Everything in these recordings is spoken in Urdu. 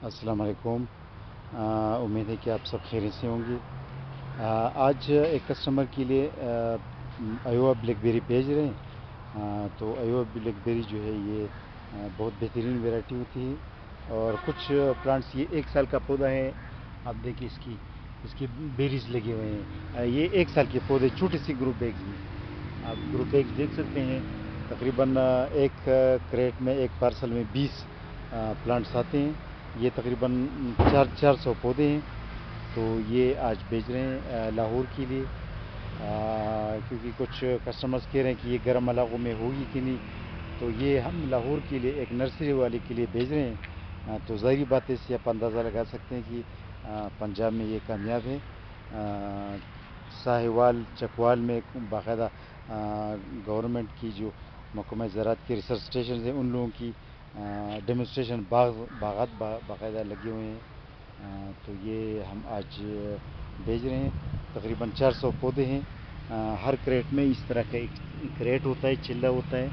السلام علیکم۔ امید ہے کہ آپ سب خیریت سے ہوں گے۔ آج ایک کسٹمر کے لیے ایوا بلیک بیری بھیج رہے ہیں۔ تو ایوا بلیک بیری جو ہے یہ بہت بہترین ویرائٹی ہوتی ہے، اور کچھ پلانٹس یہ 1 سال کا پودا ہے۔ آپ دیکھیں اس کی بیریز لگے ہوئے ہیں۔ یہ 1 سال کے پودے چھوٹے سی گروپ بیگز میں، آپ گروپ بیگز دیکھ سکتے ہیں۔ تقریباً ایک کریٹ میں، ایک پارسل میں 20 پلانٹس آتے ہیں۔ یہ تقریباً 400 پودے ہیں۔ تو یہ آج بیچ رہے ہیں لاہور کے لیے، کیونکہ کچھ کسٹمرز کہہ رہے ہیں کہ یہ گرم علاقوں میں ہوگی کہ نہیں، تو یہ ہم لاہور کے لیے ایک نرسری والے کے لیے بھیج رہے ہیں۔ تو ظاہری بات ہے، اس سے آپ اندازہ لگا سکتے ہیں کہ پنجاب میں یہ کامیاب ہے۔ ساہیوال چکوال میں باقاعدہ گورنمنٹ کی جو محکمہ زراعت کے ریسرچ اسٹیشنز ہیں، ان لوگوں کی ڈیمونسٹریشن باغات باقاعدہ لگے ہوئے ہیں۔ تو یہ ہم آج بھیج رہے ہیں۔ تقریباً 400 پودے ہیں۔ ہر کریٹ میں اس طرح کا ایک کریٹ ہوتا ہے، چلہ ہوتا ہے،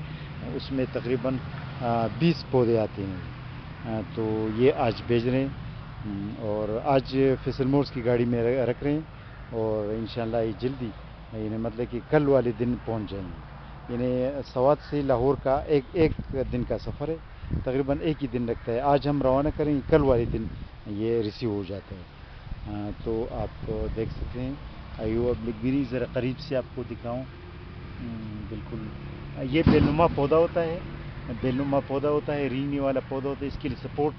اس میں تقریباً 20 پودے آتے ہیں۔ تو یہ آج بھیج رہے ہیں، اور آج فیصل موڑز کی گاڑی میں رکھ رہے ہیں، اور انشاءاللہ یہ جلدی، یعنی مطلب کہ کل والے دن پہنچ جائیں گے۔ یعنی سوات سے لاہور کا ایک دن کا سفر ہے، تقریباً ایک ہی دن لگتا ہے۔ آج ہم روانہ کریں گے، کل والے دن یہ ریسیو ہو جاتا ہے۔ تو آپ دیکھ سکتے ہیں ایوا بلیک بیری، ذرا قریب سے آپ کو دکھاؤں۔ بالکل یہ بیل نما پودا ہوتا ہے، رینگنے والا پودا ہوتا ہے۔ اس کے لیے سپورٹ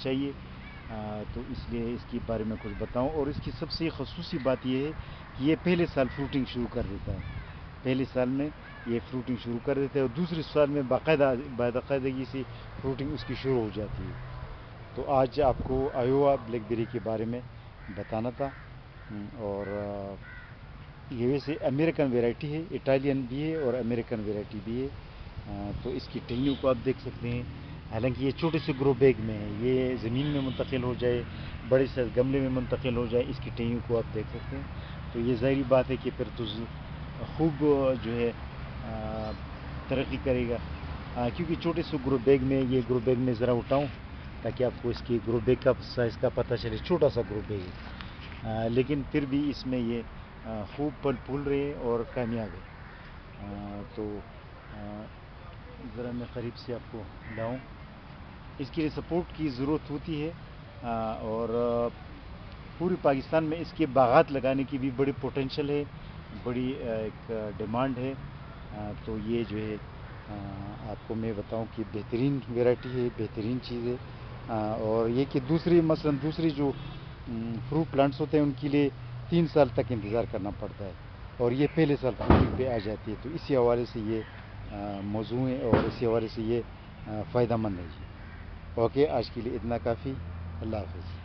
چاہیے، تو اس لیے اس کے بارے میں کچھ بتاؤں۔ اور اس کی سب سے خصوصی بات یہ ہے کہ یہ پہلے سال فروٹنگ شروع کر دیتا ہے۔ پہلے سال میں یہ فروٹنگ شروع کر دیتے ہیں، اور دوسرے سال میں باقاعدگی سے فروٹنگ اس کی شروع ہو جاتی ہے۔ تو آج آپ کو ایوا بلیک بیری کے بارے میں بتانا تھا۔ اور یہ ویسے امریکن ویرائٹی ہے، اٹالین بھی ہے اور امریکن ویرائٹی بھی ہے۔ تو اس کی ٹہنیوں کو آپ دیکھ سکتے ہیں، حالانکہ یہ چھوٹے سے گرو بیگ میں ہے، یہ زمین میں منتقل ہو جائے، بڑے سے گملے میں منتقل ہو جائے، اس کی ٹہنیوں کو آپ دیکھ سکتے ہیں۔ تو یہ ظاہری بات ہے کہ پھر تو خوب جو ہے ترقی کرے گا، کیونکہ چھوٹے سے گرو بیگ میں، یہ گرو بیگ میں ذرا اٹھاؤں تاکہ آپ کو اس کی گرو بیگ کا سائز کا پتہ چلے۔ چھوٹا سا گرو بیگ ہے، لیکن پھر بھی اس میں یہ خوب پھل پھول رہے ہیں اور کامیاب ہے۔ تو ذرا میں قریب سے آپ کو لاؤں۔ اس کے لیے سپورٹ کی ضرورت ہوتی ہے، اور پوری پاکستان میں اس کے باغات لگانے کی بھی بڑی پوٹینشل ہے، بڑی ایک ڈیمانڈ ہے۔ تو یہ جو ہے آپ کو میں بتاؤں کہ بہترین ویرائٹی ہے، بہترین چیز ہے۔ اور یہ کہ دوسری جو فروٹ پلانٹس ہوتے ہیں، ان کے لیے 3 سال تک انتظار کرنا پڑتا ہے، اور یہ پہلے سال فروٹنگ پہ آ جاتی ہے۔ تو اسی حوالے سے یہ موضوع ہے، اور اسی حوالے سے یہ فائدہ مند ہے جی۔ اوکے، آج کے لیے اتنا کافی۔ اللہ حافظ۔